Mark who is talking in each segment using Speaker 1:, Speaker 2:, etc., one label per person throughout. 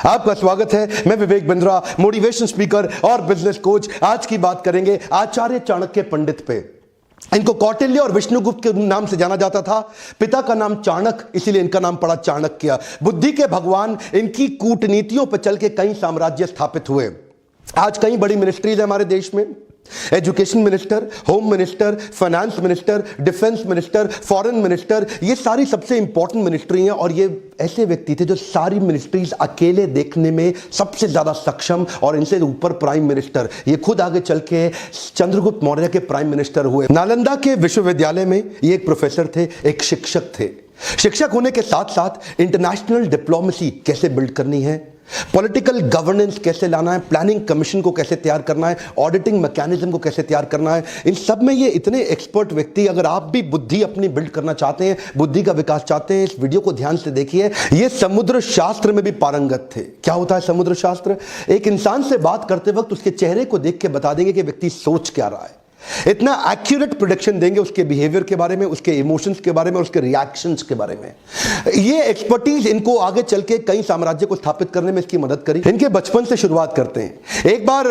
Speaker 1: आपका स्वागत है। मैं विवेक बिंद्रा, मोटिवेशन स्पीकर और बिजनेस कोच। आज की बात करेंगे आचार्य चाणक्य पंडित पे। इनको कौटिल्य और विष्णुगुप्त के नाम से जाना जाता था। पिता का नाम चाणक्य, इसीलिए इनका नाम पड़ा चाणक्य। बुद्धि के भगवान। इनकी कूटनीतियों पर चल के कई साम्राज्य स्थापित हुए। आज कई बड़ी मिनिस्ट्रीज है हमारे देश में। Education minister, home minister, finance minister, defence minister, foreign minister, ये सारी सबसे इंपॉर्टेंट मिनिस्ट्री हैं। और ये ऐसे व्यक्ति थे जो सारी मिनिस्ट्रीज अकेले देखने में सबसे ज्यादा सक्षम, और इनसे ऊपर प्राइम मिनिस्टर, ये खुद आगे चल के चंद्रगुप्त मौर्य के प्राइम मिनिस्टर हुए। नालंदा के विश्वविद्यालय में ये एक प्रोफेसर थे, एक शिक्षक थे। शिक्षक होने के साथ साथ इंटरनेशनल डिप्लोमेसी कैसे बिल्ड करनी है, पॉलिटिकल गवर्नेंस कैसे लाना है, प्लानिंग कमीशन को कैसे तैयार करना है, ऑडिटिंग मैकेनिज्म को कैसे तैयार करना है, इन सब में ये इतने एक्सपर्ट व्यक्ति। अगर आप भी बुद्धि अपनी बिल्ड करना चाहते हैं, बुद्धि का विकास चाहते हैं, इस वीडियो को ध्यान से देखिए। ये समुद्र शास्त्र में भी पारंगत थे। क्या होता है समुद्र शास्त्र? एक इंसान से बात करते वक्त उसके चेहरे को देख के बता देंगे कि व्यक्ति सोच क्या रहा है। इतना एक्यूरेट प्रेडिक्शन देंगे उसके बिहेवियर के बारे में, उसके इमोशंस के बारे में, उसके रिएक्शंस के बारे में। ये एक्सपर्टीज इनको आगे चल के कई साम्राज्य को स्थापित करने में इसकी मदद करी। इनके बचपन से शुरुआत करते हैं। एक बार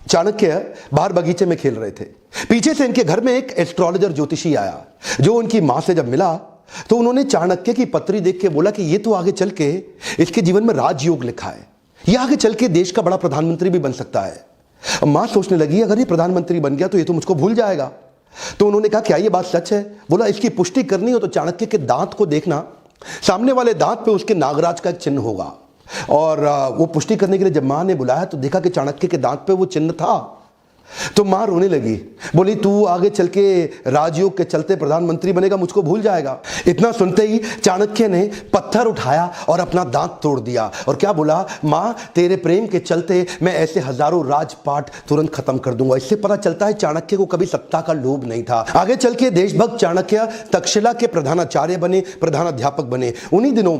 Speaker 1: चाणक्य बाहर बगीचे में खेल रहे थे। पीछे से इनके घर में एक एस्ट्रोलॉजर ज्योतिषी आया, जो उनकी मां से जब मिला तो उन्होंने चाणक्य की पत्री देख के बोला कि ये तो आगे चल के इसके जीवन में राजयोग लिखा है, ये आगे चल के देश का बड़ा प्रधानमंत्री भी बन सकता है। मां सोचने लगी अगर ये प्रधानमंत्री बन गया तो ये तो मुझको भूल जाएगा। तो उन्होंने कहा क्या ये बात सच है? बोला इसकी पुष्टि करनी हो तो चाणक्य के दांत को देखना, सामने वाले दांत पे उसके नागराज का एक चिन्ह होगा। और वो पुष्टि करने के लिए जब मां ने बुलाया तो देखा कि चाणक्य के दांत पे वो चिन्ह था। तो मां रोने लगी, बोली तू आगे चल के राजयोग के चलते प्रधानमंत्री बनेगा, मुझको भूल जाएगा। इतना सुनते ही चाणक्य ने पत्थर उठाया और अपना दांत तोड़ दिया और क्या बोला, मां तेरे प्रेम के चलते मैं ऐसे हजारों राजपाट तुरंत खत्म कर दूंगा। इससे पता चलता है चाणक्य को कभी सत्ता का लोभ नहीं था। आगे चल के देशभक्त चाणक्य तक्षशिला के प्रधानाचार्य बने, प्रधानाध्यापक बने। उन्हीं दिनों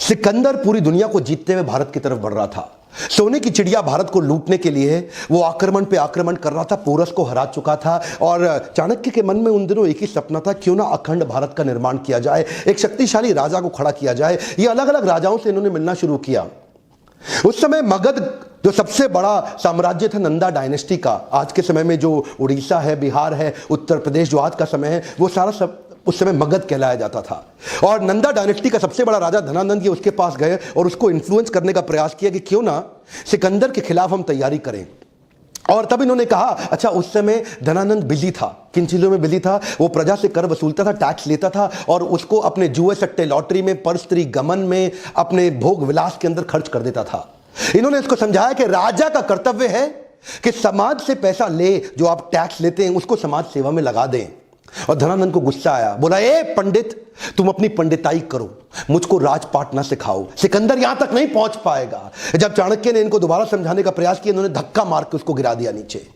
Speaker 1: सिकंदर पूरी दुनिया को जीतते हुए भारत की तरफ बढ़ रहा था। सोने की चिड़िया भारत को लूटने के लिए वो आक्रमण पे आक्रमण कर रहा था, पोरस को हरा चुका था। और चाणक्य के मन में उन दिनों एक ही सपना था, क्यों ना अखंड भारत का निर्माण किया जाए, एक शक्तिशाली राजा को खड़ा किया जाए। ये अलग अलग राजाओं से इन्होंने मिलना शुरू किया। उस समय मगध जो सबसे बड़ा साम्राज्य था नंदा डायनेस्टी का, आज के समय में जो उड़ीसा है, बिहार है, उत्तर प्रदेश जो आज का समय है, वो सारा सब उस समय मगध कहलाया जाता था। और नंदा डायनेस्टी का सबसे बड़ा राजा धनानंद, ये उसके पास गए और उसको इन्फ्लुएंस करने का प्रयास किया कि क्यों ना सिकंदर के खिलाफ हम तैयारी करें। और तब इन्होंने कहा, अच्छा उस समय धनानंद बिजी था, किन चीजों में बिजी था? वो प्रजा से कर वसूलता था, टैक्स लेता था और उसको अपने जुए सट्टे लॉटरी में, पर स्त्री गमन में, अपने भोग विलास के अंदर खर्च कर देता था। इन्होंने इसको समझाया कि राजा का कर्तव्य है कि समाज से पैसा ले, जो आप टैक्स लेते हैं उसको समाज सेवा में लगा दें। और धनानंद को गुस्सा आया, बोला ए पंडित, तुम अपनी पंडिताई करो, मुझको राजपाट ना सिखाओ, सिकंदर यहां तक नहीं पहुंच पाएगा। जब चाणक्य ने इनको दोबारा समझाने का प्रयास किया, इन्होंने धक्का मार के उसको गिरा दिया नीचे।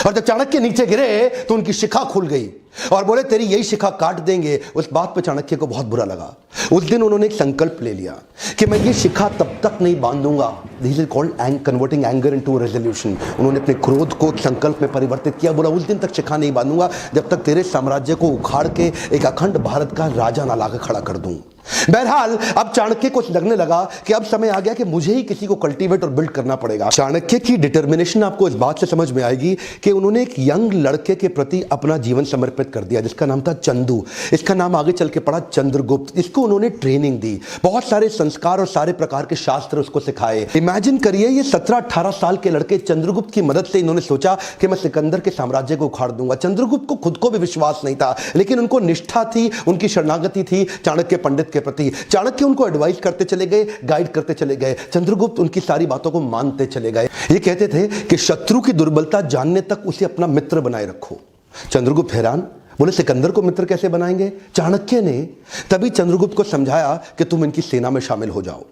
Speaker 1: और जब चाणक्य नीचे गिरे तो उनकी शिखा खुल गई और बोले तेरी यही शिखा काट देंगे। उस बात पर चाणक्य को बहुत बुरा लगा। उस दिन उन्होंने एक संकल्प ले लिया कि मैं ये शिखा तब तक नहीं बांधूंगा। This is called converting anger into resolution. उन्होंने अपने क्रोध को संकल्प में परिवर्तित किया। बोला उस दिन तक शिखा नहीं बांधूंगा जब तक तेरे साम्राज्य को उखाड़ के एक अखंड भारत का राजा ना लाकर खड़ा कर दूं। बहरहाल अब चाणक्य को लगने लगा कि अब समय आ गया कि मुझे ही किसी को कल्टीवेट और बिल्ड करना पड़ेगा। चाणक्य की डिटर्मिनेशन आपको इस बात से समझ में आएगी कि उन्होंने एक यंग लड़के के प्रति अपना जीवन समर्पित कर दिया, जिसका नाम था चंदू। इसका नाम आगे चल के पड़ा चंद्रगुप्त। इसको उन्होंने ट्रेनिंग दी, बहुत सारे संस्कार और सारे प्रकार के शास्त्र उसको सिखाए। इमेजिन करिए, ये 17-18 साल के लड़के चाणक्य की मदद से इन्होंने सोचा कि मैं सिकंदर के साम्राज्य को उखाड़ दूंगा। चंद्रगुप्त को खुद को भी विश्वास नहीं था, लेकिन उनको निष्ठा थी, उनकी शरणागति थी चाणक्य पंडित के प्रति। चाणक्य उनको एडवाइस करते चले गए, गाइड करते चले गए। चंद्रगुप्त उनकी सारी बातों को मानते चले गए। ये कहते थे कि शत्रु की दुर्बलता जानने तक उसे अपना मित्र बनाए रखो। चंद्रगुप्त हैरान, बोले सिकंदर को मित्र कैसे बनाएंगे? चाणक्य ने तभी चंद्रगुप्त को समझाया कि तुम इनकी सेना में शामिल हो जाओ।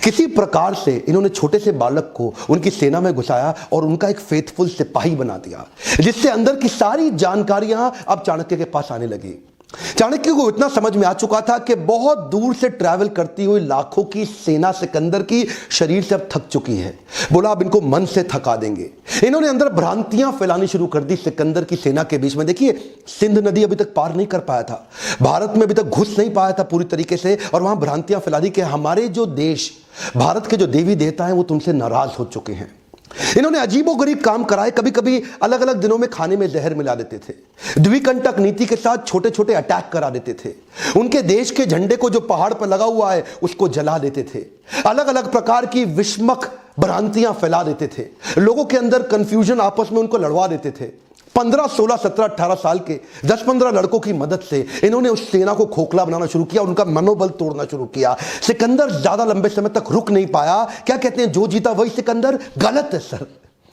Speaker 1: किसी प्रकार से इन्होंने छोटे से बालक को उनकी सेना में घुसाया और उनका एक फेथफुल सिपाही बना दिया, जिससे अंदर की सारी जानकारियां अब चाणक्य के पास आने लगी। चाणक्य को इतना समझ में आ चुका था कि बहुत दूर से ट्रैवल करती हुई लाखों की सेना सिकंदर की शरीर से अब थक चुकी है। बोला अब इनको मन से थका देंगे। इन्होंने अंदर भ्रांतियां फैलानी शुरू कर दी सिकंदर की सेना के बीच में। देखिए, सिंध नदी अभी तक पार नहीं कर पाया था, भारत में अभी तक घुस नहीं पाया था पूरी तरीके से, और वहां भ्रांतियां फैला दी कि हमारे जो देश, भारत के जो देवी देवता हैं वो तुमसे नाराज हो चुके हैं। इन्होंने अजीबोगरीब काम कराए। कभी कभी अलग अलग दिनों में खाने में जहर मिला देते थे, द्विकंटक नीति के साथ छोटे छोटे अटैक करा देते थे, उनके देश के झंडे को जो पहाड़ पर लगा हुआ है उसको जला देते थे, अलग अलग प्रकार की विस्मक भ्रांतियां फैला देते थे, लोगों के अंदर कंफ्यूजन आपस में उनको लड़वा देते थे। 15, 16, 17, 18 साल के 10-15 लड़कों की मदद से इन्होंने उस सेना को खोखला बनाना शुरू किया, उनका मनोबल तोड़ना शुरू किया। सिकंदर ज्यादा लंबे समय तक रुक नहीं पाया। क्या कहते हैं, जो जीता वही सिकंदर? गलत है सर,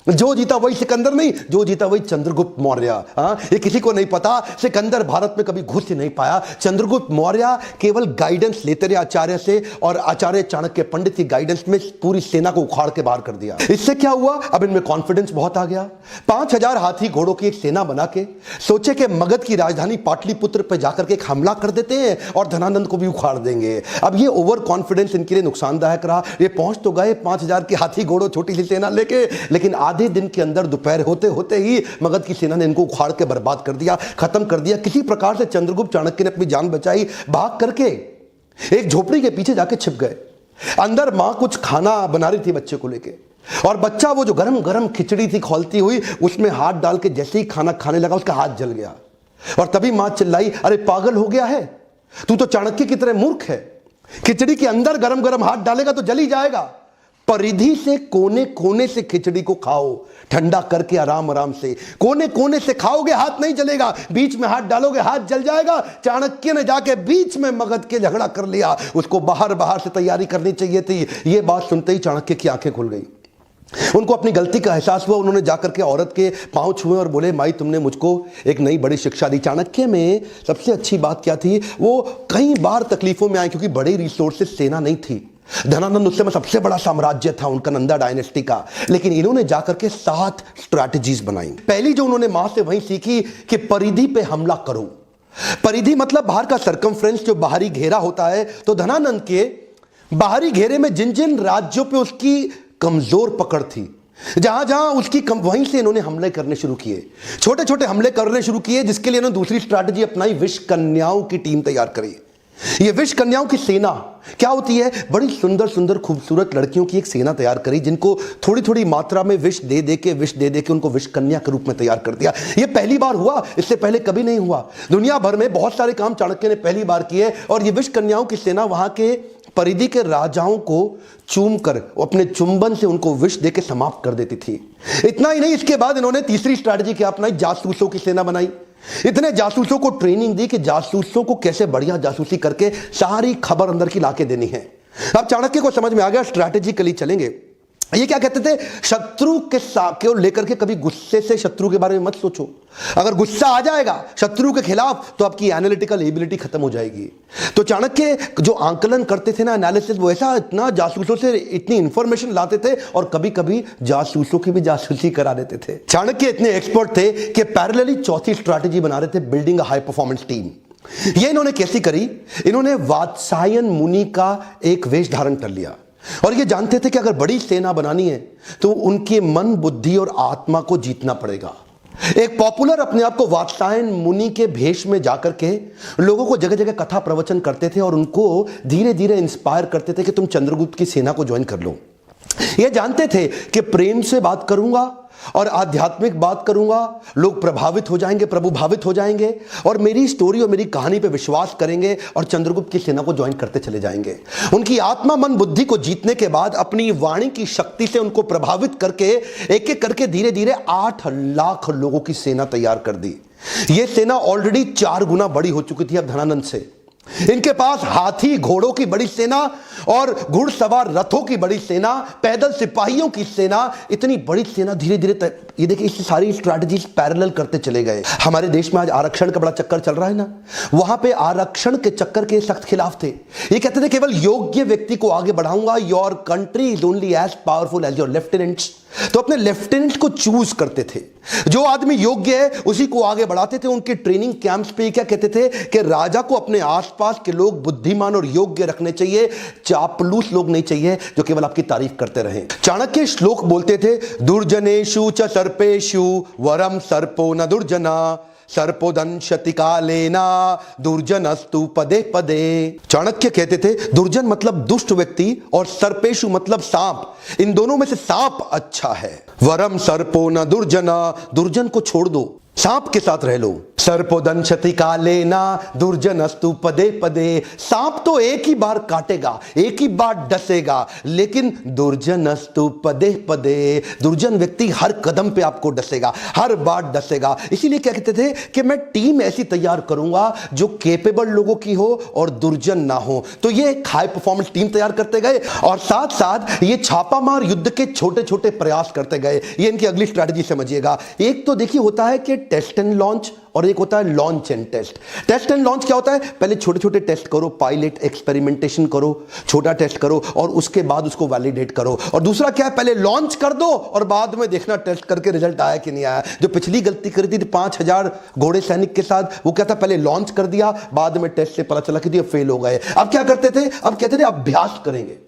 Speaker 1: जो जीता वही सिकंदर नहीं, जो जीता वही चंद्रगुप्त मौर्य। ये किसी को नहीं पता, सिकंदर भारत में कभी घुस ही नहीं पाया। चंद्रगुप्त मौर्य केवल गाइडेंस लेते रहे आचार्य से, और आचार्य चाणक्य पंडित की गाइडेंस में पूरी सेना को उखाड़ के बाहर कर दिया। इससे क्या हुआ, अब इनमें कॉन्फिडेंस बहुत आ गया। 5000 हाथी घोड़ों की एक सेना बना के सोचे कि मगध की राजधानी पाटलिपुत्र पर जाकर के एक हमला कर देते हैं और धनानंद को भी उखाड़ देंगे। अब ये ओवर कॉन्फिडेंस इनके लिए नुकसानदायक रहा। ये पहुंच तो गए 5000 की हाथी घोड़ों छोटी सी सेना लेके, लेकिन आधे दिन के अंदर दोपहर होते होते ही मगध की सेना ने इनको उखाड़ के बर्बाद कर दिया, खत्म कर दिया। किसी प्रकार से चंद्रगुप्त चाणक्य ने अपनी जान बचाई, भाग करके एक झोपड़ी के पीछे जाके छिप गए। अंदर मां कुछ खाना बना रही थी बच्चे को लेके, और बच्चा वो जो गरम गरम खिचड़ी थी खौलती हुई, उसमें हाथ डाल के जैसे ही खाना खाने लगा उसका हाथ जल गया। और तभी मां चिल्लाई, अरे पागल हो गया है तू, तो चाणक्य की तरह मूर्ख है, खिचड़ी के अंदर गरम गरम हाथ डालेगा तो जल ही जाएगा। परिधि से कोने कोने से खिचड़ी को खाओ, ठंडा करके आराम आराम से, कोने कोने से खाओगे हाथ नहीं जलेगा, बीच में हाथ डालोगे हाथ जल जाएगा। चाणक्य ने जाके बीच में मगध के झगड़ा कर लिया, उसको बाहर बाहर से तैयारी करनी चाहिए थी। यह बात सुनते ही चाणक्य की आंखें खुल गई, उनको अपनी गलती का एहसास हुआ। उन्होंने जाकर के औरत के पांव छुए और बोले, माई तुमने मुझको एक नई बड़ी शिक्षा दी। चाणक्य में सबसे अच्छी बात क्या थी, वो कई बार तकलीफों में आए क्योंकि बड़ी रिसोर्सेस सेना नहीं थी। धनानंद उस समय सबसे बड़ा साम्राज्य था उनका, नंदा डायनेस्टी का, लेकिन इन्होंने जाकर के 7 स्ट्रैटेजीज बनाई। पहली जो उन्होंने मां से वही सीखी कि परिधि पे हमला करो। परिधि मतलब बाहर का सरकमफ्रेंस, जो बाहरी घेरा होता है। तो धनानंद के बाहरी घेरे में जिन जिन राज्यों पे उसकी कमजोर पकड़ थी, जहां जहां उसकी वहीं से इन्होंने हमले करने शुरू किए, छोटे छोटे हमले करने शुरू किए, जिसके लिए इन्होंने दूसरी स्ट्रैटेजी अपनाई, विष कन्याओं की टीम तैयार करी। ये विष कन्याओं की सेना क्या होती है, बड़ी सुंदर सुंदर खूबसूरत लड़कियों की एक सेना तैयार करी, जिनको थोड़ी थोड़ी मात्रा में विष दे दे के उनको विष कन्या के रूप में तैयार कर दिया। ये पहली बार हुआ, इससे पहले कभी नहीं हुआ। दुनिया भर में बहुत सारे काम चाणक्य ने पहली बार किए, और ये विष कन्याओं की सेना वहां के परिधि के राजाओं को चूम कर अपने चुंबन से उनको विष देके समाप्त कर देती थी। इतना ही नहीं, इसके बाद इन्होंने तीसरी स्ट्रैटेजी क्या अपनाई, जासूसों की सेना बनाई। इतने जासूसों को ट्रेनिंग दी कि जासूसों को कैसे बढ़िया जासूसी करके सारी खबर अंदर की लाके देनी है। अब चाणक्य को समझ में आ गया, स्ट्रैटेजिकली चलेंगे। ये क्या कहते थे, शत्रु के साथ लेकर के कभी गुस्से से शत्रु के बारे में मत सोचो। अगर गुस्सा आ जाएगा शत्रु के खिलाफ तो आपकी एनालिटिकल एबिलिटी खत्म हो जाएगी। तो चाणक्य जो आंकलन करते थे ना, एनालिसिस, वो ऐसा इतना जासूसों से इतनी इंफॉर्मेशन लाते थे, और कभी कभी जासूसों की भी जासूसी करा देते थे। चाणक्य इतने एक्सपर्ट थे कि पैरेलली चौथी स्ट्रैटेजी बना रहे थे, building a high performance team. ये इन्होंने कैसी करी, इन्होंने वात्सायन मुनि का एक वेश धारण कर लिया, और ये जानते थे कि अगर बड़ी सेना बनानी है तो उनके मन, बुद्धि और आत्मा को जीतना पड़ेगा। एक पॉपुलर अपने आप को वात्सायन मुनि के भेष में जाकर के लोगों को जगह जगह कथा प्रवचन करते थे, और उनको धीरे धीरे इंस्पायर करते थे कि तुम चंद्रगुप्त की सेना को ज्वाइन कर लो। ये जानते थे कि प्रेम से बात करूंगा और आध्यात्मिक बात करूंगा, लोग प्रभावित हो जाएंगे, प्रभुभावित हो जाएंगे, और मेरी स्टोरी और मेरी कहानी पे विश्वास करेंगे और चंद्रगुप्त की सेना को ज्वाइन करते चले जाएंगे। उनकी आत्मा, मन, बुद्धि को जीतने के बाद अपनी वाणी की शक्ति से उनको प्रभावित करके एक एक करके धीरे धीरे 8 लाख लोगों की सेना तैयार कर दी। यह सेना ऑलरेडी 4 गुना बड़ी हो चुकी थी अब धनानंद से। इनके पास हाथी घोड़ों की बड़ी सेना और घुड़सवार रथों की बड़ी सेना, पैदल सिपाहियों की सेना, इतनी बड़ी सेना धीरे धीरे ये देखिए इस सारी स्ट्रैटेजीज पैरेलल करते चले गए। हमारे देश में आज आरक्षण का बड़ा चक्कर चल रहा है ना, वहां पे आरक्षण के चक्कर के सख्त खिलाफ थे। ये कहते थे केवल योग्य व्यक्ति को आगे बढ़ाऊंगा, your country is only as powerful as your lieutenants. तो अपने लेफ्टिनेंट को चूज करते थे, जो आदमी योग्य है उसी को आगे बढ़ाते थे। उनके ट्रेनिंग कैंप्स पे क्या कहते थे कि राजा को अपने आसपास के लोग बुद्धिमान और योग्य रखने चाहिए, चापलूस लोग नहीं चाहिए जो केवल आपकी तारीफ करते रहें। चाणक्य श्लोक बोलते थे, दुर्जनेषु च सर्पेषु वरम सर्पो न दुर्जना, सर्पोदंशति कालेना दुर्जनस्तु पदे पदे। चाणक्य कहते थे दुर्जन मतलब दुष्ट व्यक्ति और सर्पेशु मतलब सांप, इन दोनों में से सांप अच्छा है। वरम सर्पो न दुर्जना, दुर्जन को छोड़ दो, सांप के साथ रह लो। सर्पोदंशति कालेना दुर्जनस्तु पदे पदे, सांप तो एक ही बार काटेगा, एक ही बार डसेगा, लेकिन दुर्जनस्तु पदे पदे, दुर्जन व्यक्ति हर कदम पे आपको डसेगा, हर बार डसेगा। इसीलिए क्या कहते थे कि मैं टीम ऐसी तैयार करूंगा जो केपेबल लोगों की हो और दुर्जन ना हो। तो ये एक हाई परफॉर्मेंस टीम तैयार करते गए और साथ साथ ये छापामार युद्ध के छोटे छोटे प्रयास करते गए। ये इनकी अगली स्ट्रैटेजी समझिएगा। एक तो देखिए होता है कि टेस्ट एंड लॉन्च और एक होता है launch and test. Test and launch क्या होता है? पहले छोटे छोटे टेस्ट करो, पायलट एक्सपेरिमेंटेशन करो, छोटा टेस्ट करो और उसके बाद उसको वैलिडेट करो। और दूसरा क्या है, पहले लॉन्च कर दो और बाद में देखना टेस्ट करके रिजल्ट आया कि नहीं आया। जो पिछली गलती करी थी 5000 घोड़े सैनिक के साथ, वो क्या था, पहले लॉन्च कर दिया, बाद में टेस्ट से पता चला कि ये फेल हो गए। अब क्या करते थे, अब कहते थे अभ्यास करेंगे।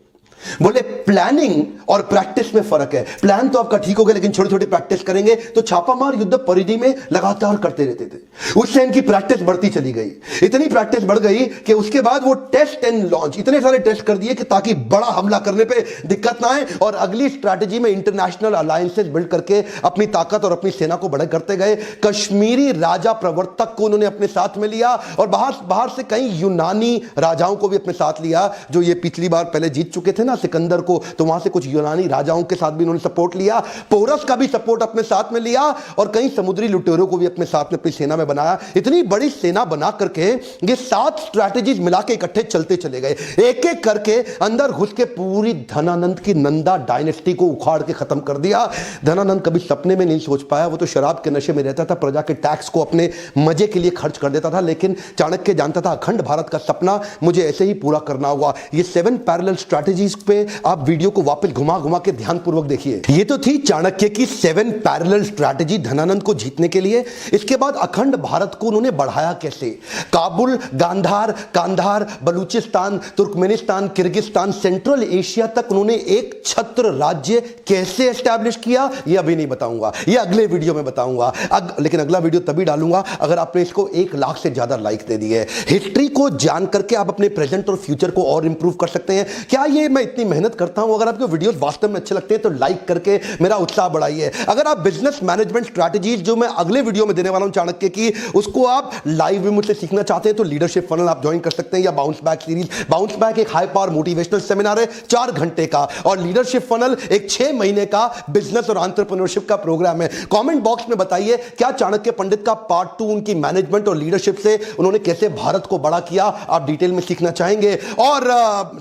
Speaker 1: बोले प्लानिंग और प्रैक्टिस में फर्क है। प्लान तो आपका ठीक हो गया लेकिन छोटी छोटी प्रैक्टिस करेंगे। तो छापामार युद्ध परिधि में लगातार करते रहते थे। उससे इनकी प्रैक्टिस बढ़ती चली गई, इतनी प्रैक्टिस बढ़ गई कि उसके बाद वो टेस्ट एंड लॉन्च इतने सारे टेस्ट कर दिए कि ताकि बड़ा हमला करने पे दिक्कत ना आए। और अगली स्ट्रैटेजी में इंटरनेशनल अलायंसेस बिल्ड करके अपनी ताकत और अपनी सेना को बड़े करते गए। कश्मीरी राजा प्रवर्तक को उन्होंने अपने साथ में लिया और बाहर से कई यूनानी राजाओं को भी अपने साथ लिया, जो ये पिछली बार पहले जीत चुके थे ना सिकंदर को, तो वहां से कुछ यूनानी राजाओं के साथ भी उन्होंने सपोर्ट लिया। पोरस का भी सपोर्ट अपने साथ में लिया और कई समुद्री लुटेरों को भी अपने साथ में अपनी सेना में बनाया। इतनी बड़ी सेना बना करके ये 7 स्ट्रैटेजीज मिला के इकट्ठे चलते चले गए। एक एक करके अंदर घुस के पूरी धनानंद की नंदा डायनेस्टी को उखाड़ के खत्म कर दिया। धनानंद कभी सपने में नहीं सोच पाया, वो तो शराब के नशे में रहता था, प्रजा के टैक्स को अपने मजे के लिए खर्च कर देता था। लेकिन चाणक्य जानता था अखंड भारत का सपना मुझे ऐसे ही पूरा करना होगा। ये 7 पैरेलल स्ट्रैटेजीज पे आप वीडियो को वापस घुमा घुमा के ध्यानपूर्वक देखिए। ये तो थी चाणक्य की 7 पैरेलल स्ट्रैटेजी धनानंद को जीतने के लिए। इसके बाद अखंड भारत को उन्होंने बढ़ाया कैसे? Kabul, Gandhar, Kandhar, Balochistan, Turkmenistan, Kyrgyzstan, central Asia तक उन्होंने एक छत्र राज्य कैसे एस्टैब्लिश किया, ये अभी नहीं बताऊंगा, ये अगले वीडियो में बताऊंगा। लेकिन अगला वीडियो तभी डालूंगा अगर आपने इसको 1 लाख से ज्यादा लाइक दे दिए। हिस्ट्री को जान करके आप अपने प्रेजेंट और फ्यूचर को और इंप्रूव कर सकते हैं। क्या ये मैं इतनी मेहनत करता हूं, अगर आपको वीडियोस वास्तव में अच्छे लगते हैं तो लाइक करके मेरा उत्साह बढ़ाइए। अगर आप बिजनेस मैनेजमेंट स्ट्रैटेजीज जो मैं अगले वीडियो में देने वाला हूं चाणक्य की, उसको आप लाइव में मुझसे सीखना चाहते हैं तो लीडरशिप फनल आप ज्वाइन कर सकते हैं, या bounce back series. Bounce back एक हाई पावर मोटिवेशनल सेमिनार है 4 घंटे का, और लीडरशिप फनल एक 6 महीने का बिजनेस और एंटरप्रेन्योरशिप का प्रोग्राम है। कमेंट बॉक्स में बताइए क्या चाणक्य पंडित का पार्ट 2 उनकी मैनेजमेंट और लीडरशिप से उन्होंने कैसे भारत को बड़ा किया आप डिटेल में सीखना चाहेंगे। और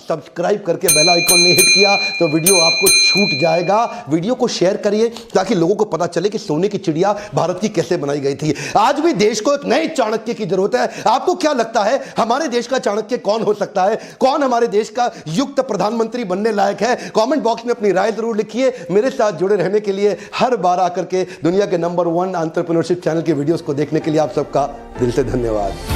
Speaker 1: सब्सक्राइब करके बेल आइकन ने हिट किया तो वीडियो आपको छूट जाएगा। वीडियो को शेयर करिए ताकि लोगों को पता चले कि सोने की चिड़िया भारत की कैसे बनाई गई थी। आज भी देश को एक नए चाणक्य की जरूरत है। आपको क्या लगता है हमारे देश का चाणक्य कौन हो सकता है? कौन हमारे देश का युक्त प्रधानमंत्री बनने लायक है? कमेंट बॉक्स में अपनी राय जरूर लिखिए। मेरे साथ जुड़े रहने के लिए, हर बार आकर के दुनिया के नंबर 1 एंटरप्रेन्योरशिप चैनल के वीडियोस को देखने के लिए आप सबका दिल से धन्यवाद।